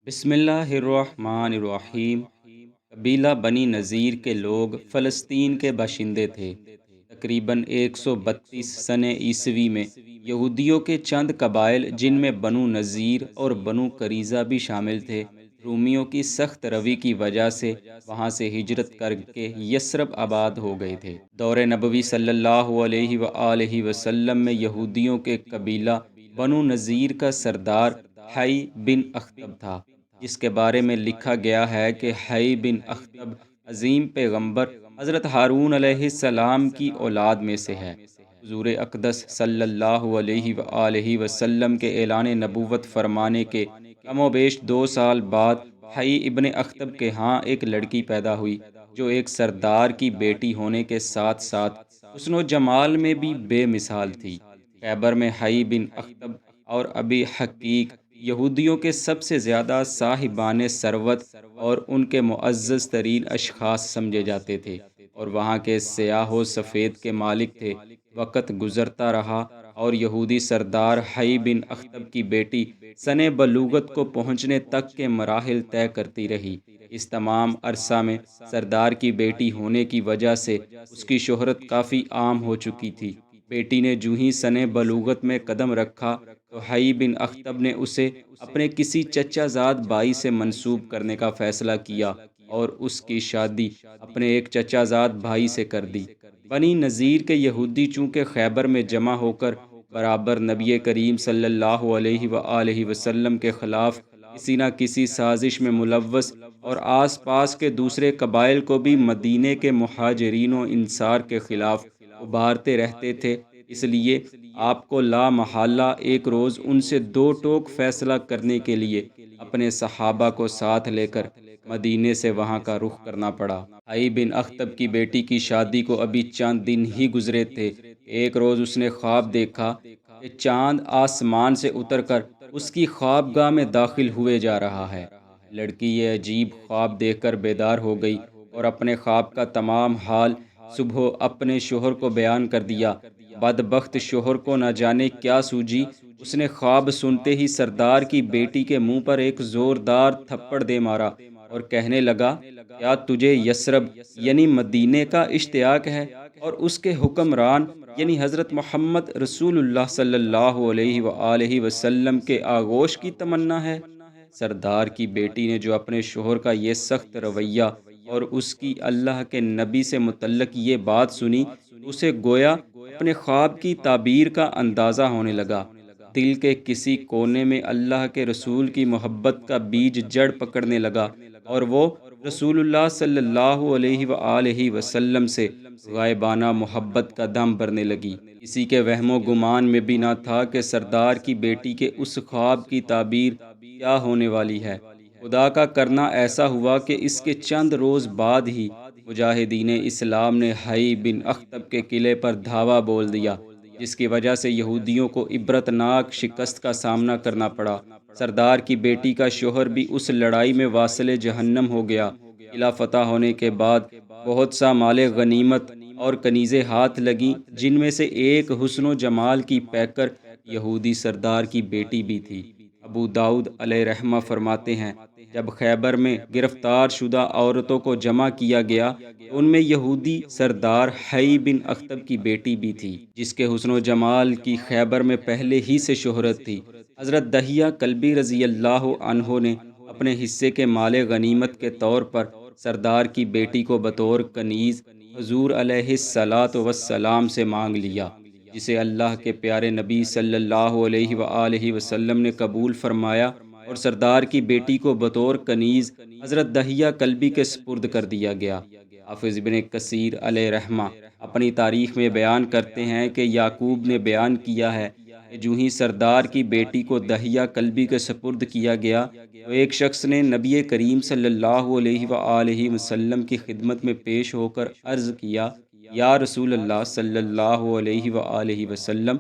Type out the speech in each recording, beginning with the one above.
بسم اللہ الرحمن الرحیم۔ قبیلہ بنی نذیر کے لوگ فلسطین کے باشندے تھے۔ تقریباً 132 سنہ عیسوی میں یہودیوں کے چند قبائل جن میں بنو نذیر اور بنو قریظہ بھی شامل تھے، رومیوں کی سخت روی کی وجہ سے وہاں سے ہجرت کر کے یثرب آباد ہو گئے تھے۔ دور نبوی صلی اللہ علیہ وآلہ وسلم میں یہودیوں کے قبیلہ بنو نذیر کا سردار حی بن اخطب تھا، جس کے بارے میں لکھا گیا ہے کہ حی بن اخطب عظیم پیغمبر حضرت ہارون علیہ السلام کی اولاد میں سے ہے۔ حضور اقدس صلی اللہ علیہ وآلہ وسلم کے اعلان نبوت فرمانے کے کم و بیش 2 سال بعد حی ابن اخطب کے ہاں ایک لڑکی پیدا ہوئی، جو ایک سردار کی بیٹی ہونے کے ساتھ ساتھ حسن و جمال میں بھی بے مثال تھی۔ خیبر میں حی بن اخطب اور ابی حقیق یہودیوں کے سب سے زیادہ صاحبان ثروت اور ان کے معزز ترین اشخاص سمجھے جاتے تھے، اور وہاں کے سیاہ و سفید کے مالک تھے۔ وقت گزرتا رہا اور یہودی سردار حی بن اخطب کی بیٹی سن بلوغت کو پہنچنے تک کے مراحل طے کرتی رہی۔ اس تمام عرصہ میں سردار کی بیٹی ہونے کی وجہ سے اس کی شہرت کافی عام ہو چکی تھی۔ بیٹی نے جو ہی سن بلوغت میں قدم رکھا تو حی بن اخطب نے اسے اپنے کسی چچا زاد بھائی سے منسوب کرنے کا فیصلہ کیا اور اس کی شادی اپنے ایک چچا زاد بھائی سے کر دی۔ بنی نذیر کے یہودی چونکہ خیبر میں جمع ہو کر برابر نبی کریم صلی اللہ علیہ وآلہ وسلم کے خلاف کسی نہ کسی سازش میں ملوث اور آس پاس کے دوسرے قبائل کو بھی مدینے کے مہاجرین و انصار کے خلاف ابھارتے رہتے تھے، اس لیے آپ کو لا محالہ ایک روز ان سے دو ٹوک فیصلہ کرنے کے لیے اپنے صحابہ کو ساتھ لے کر مدینے سے وہاں کا رخ کرنا پڑا۔ حی بن اخطب کی بیٹی کی شادی کو ابھی چند دن ہی گزرے تھے کہ ایک روز اس نے خواب دیکھا کہ چاند آسمان سے اتر کر اس کی خوابگاہ میں داخل ہوئے جا رہا ہے۔ لڑکی یہ عجیب خواب دیکھ کر بیدار ہو گئی اور اپنے خواب کا تمام حال صبح اپنے شوہر کو بیان کر دیا۔ بدبخت شوہر کو نہ جانے کیا سوجی، اس نے خواب سنتے ہی سردار کی بیٹی کے منہ پر ایک زوردار تھپڑ دے مارا اور کہنے لگا، کیا تجھے یثرب یعنی مدینے کا اشتیاق ہے اور اس کے حکمران یعنی حضرت محمد رسول اللہ صلی اللہ علیہ وآلہ وسلم کے آغوش کی تمنا ہے؟ سردار کی بیٹی نے جو اپنے شوہر کا یہ سخت رویہ اور اس کی اللہ کے نبی سے متعلق یہ بات سنی تو اسے گویا اپنے خواب کی تعبیر کا اندازہ ہونے لگا۔ دل کے کسی کونے میں اللہ کے رسول کی محبت کا بیج جڑ پکڑنے لگا اور وہ رسول اللہ صلی اللہ علیہ وآلہ وسلم سے غائبانہ محبت کا دم بھرنے لگی۔ کسی کے وہم و گمان میں بھی نہ تھا کہ سردار کی بیٹی کے اس خواب کی تعبیر کیا ہونے والی ہے۔ خدا کا کرنا ایسا ہوا کہ اس کے چند روز بعد ہی مجاہدین اسلام نے حی بن اخطب کے قلعے پر دھاوا بول دیا، جس کی وجہ سے یہودیوں کو عبرتناک شکست کا سامنا کرنا پڑا۔ سردار کی بیٹی کا شوہر بھی اس لڑائی میں واصل جہنم ہو گیا۔ قلعہ فتح ہونے کے بعد بہت سا مال غنیمت اور کنیزیں ہاتھ لگیں، جن میں سے ایک حسن و جمال کی پیکر یہودی سردار کی بیٹی بھی تھی۔ ابو داؤد علیہ رحمہ فرماتے ہیں، جب خیبر میں گرفتار شدہ عورتوں کو جمع کیا گیا تو ان میں یہودی سردار حی بن اخطب کی بیٹی بھی تھی، جس کے حسن و جمال کی خیبر میں پہلے ہی سے شہرت تھی۔ حضرت دحیہ کلبی رضی اللہ عنہ نے اپنے حصے کے مال غنیمت کے طور پر سردار کی بیٹی کو بطور کنیز حضور علیہ الصلاۃ والسلام سے مانگ لیا، جسے اللہ کے پیارے نبی صلی اللہ علیہ وآلہ وسلم نے قبول فرمایا اور سردار کی بیٹی کو بطور کنیز حضرت دحیہ کلبی کے سپرد کر دیا گیا۔ حافظ ابن کثیر علیہ رحمہ اپنی تاریخ میں بیان کرتے ہیں کہ یعقوب نے بیان کیا ہے کہ جو ہی سردار کی بیٹی کو دحیہ کلبی کے سپرد کیا گیا تو ایک شخص نے نبی کریم صلی اللہ علیہ وآلہ وسلم کی خدمت میں پیش ہو کر عرض کیا، یا رسول اللہ صلی اللہ علیہ وآلہ وسلم،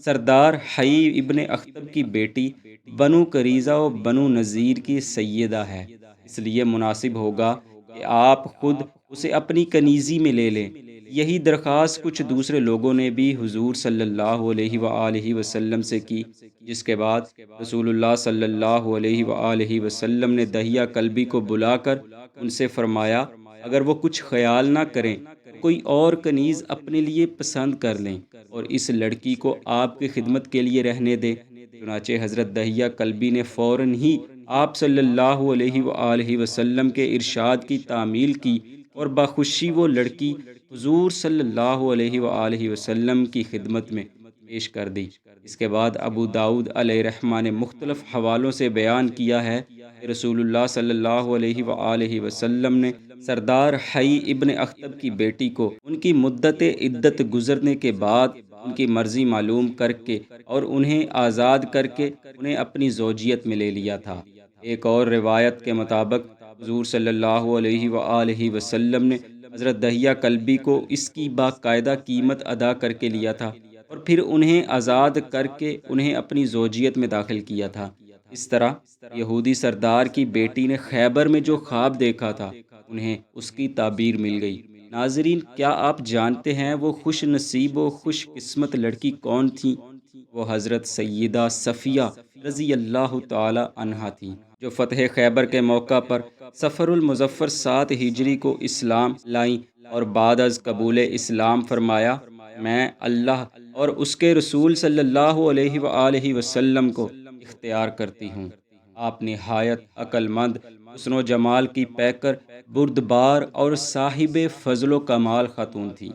سردار حی ابن اخطب کی بیٹی بنو قریظہ و بنو نذیر کی سیدہ ہے، اس لیے مناسب ہوگا کہ آپ خود اسے اپنی کنیزی میں لے لیں۔ یہی درخواست کچھ دوسرے لوگوں نے بھی حضور صلی اللہ علیہ وآلہ وسلم سے کی، جس کے بعد رسول اللہ صلی اللہ علیہ وآلہ وسلم نے دہیہ کلبی کو بلا کر ان سے فرمایا، اگر وہ کچھ خیال نہ کریں تو کوئی اور کنیز اپنے لیے پسند کر لیں اور اس لڑکی کو آپ کی خدمت کے لیے رہنے دیں۔ چنانچہ حضرت دہیہ کلبی نے فوراً ہی آپ صلی اللہ علیہ وآلہ وسلم کے ارشاد کی تعمیل کی اور بخوشی وہ لڑکی حضور صلی اللہ علیہ وآلہ وسلم کی خدمت میں پیش کر دی۔ اس کے بعد ابو داؤد علیہ رحمہ نے مختلف حوالوں سے بیان کیا ہے کہ رسول اللہ صلی اللہ علیہ وآلہ وسلم نے سردار حی ابن اخطب کی بیٹی کو ان کی مدت عدت گزرنے کے بعد ان کی مرضی معلوم کر کے اور انہیں آزاد کر کے انہیں اپنی زوجیت میں لے لیا تھا۔ ایک اور روایت کے مطابق حضور صلی اللہ علیہ وآلہ وسلم نے حضرت دہیہ کلبی کو اس کی باقاعدہ قیمت ادا کر کے لیا تھا اور پھر انہیں آزاد کر کے انہیں اپنی زوجیت میں داخل کیا تھا۔ اس طرح یہودی سردار کی بیٹی نے خیبر میں جو خواب دیکھا تھا انہیں اس کی تعبیر مل گئی۔ ناظرین، کیا آپ جانتے ہیں وہ خوش نصیب و خوش قسمت لڑکی کون تھی؟ وہ حضرت سیدہ صفیہ رضی اللہ تعالی عنہا تھیں، جو فتح خیبر کے موقع پر صفر المظفر 7 ہجری کو اسلام لائیں اور بعد از قبول اسلام فرمایا، میں اللہ اور اس کے رسول صلی اللہ علیہ وآلہ وسلم کو اختیار کرتی ہوں۔ آپ نہایت عقل مند، حسن و جمال کی پیکر، بردبار اور صاحب فضل و کمال خاتون تھی۔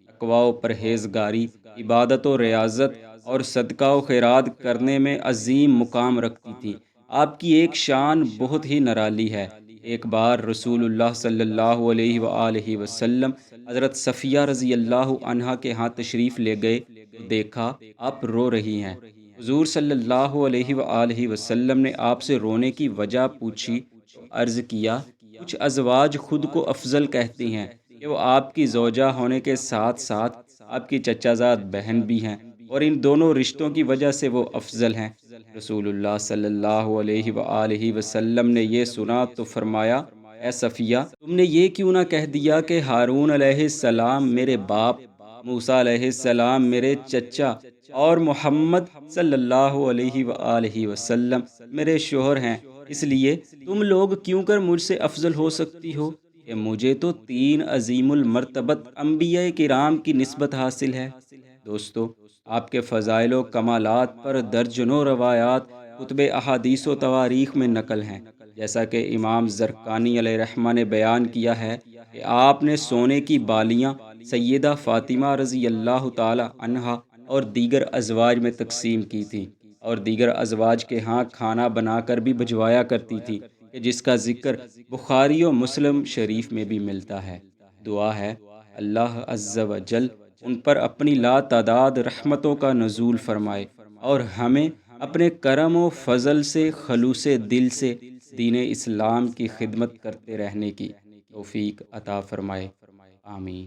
تقویٰ و پرہیزگاری، عبادت و ریاضت اور صدقہ و خیرات کرنے میں عظیم مقام رکھتی تھی۔ آپ کی ایک شان بہت ہی نرالی ہے۔ ایک بار رسول اللہ صلی اللہ علیہ وآلہ وسلم حضرت صفیہ رضی اللہ عنہا کے ہاں تشریف لے گئے تو دیکھا آپ رو رہی ہیں۔ حضور صلی اللہ علیہ وآلہ وسلم نے آپ سے رونے کی وجہ پوچھی تو عرض کیا، کچھ ازواج خود کو افضل کہتی ہیں کہ وہ آپ کی زوجہ ہونے کے ساتھ ساتھ آپ کی چچا زاد بہن بھی ہیں اور ان دونوں رشتوں کی وجہ سے وہ افضل ہیں۔ رسول اللہ صلی اللہ علیہ وآلہ وسلم نے یہ سنا تو فرمایا، اے صفیہ، تم نے یہ کیوں نہ کہہ دیا کہ ہارون علیہ السلام میرے باپ، موسیٰ علیہ السلام میرے چچا اور محمد صلی اللہ علیہ وآلہ وسلم میرے شوہر ہیں؟ اس لیے تم لوگ کیوں کر مجھ سے افضل ہو سکتی ہو کہ مجھے تو 3 عظیم المرتبت انبیاء کرام کی نسبت حاصل ہے۔ دوستو، آپ کے فضائل و کمالات پر درجنوں روایات کتب احادیث و تواریخ میں نقل ہیں، جیسا کہ امام زرقانی علیہ رحمہ نے بیان کیا ہے کہ آپ نے سونے کی بالیاں سیدہ فاطمہ رضی اللہ تعالی عنہا اور دیگر ازواج میں تقسیم کی تھیں اور دیگر ازواج کے ہاں کھانا بنا کر بھی بھجوایا کرتی تھی، کہ جس کا ذکر بخاری و مسلم شریف میں بھی ملتا ہے۔ دعا ہے اللہ عز و جل ان پر اپنی لا تعداد رحمتوں کا نزول فرمائے اور ہمیں اپنے کرم و فضل سے خلوص دل سے دین اسلام کی خدمت کرتے رہنے کی توفیق عطا فرمائے۔ آمین۔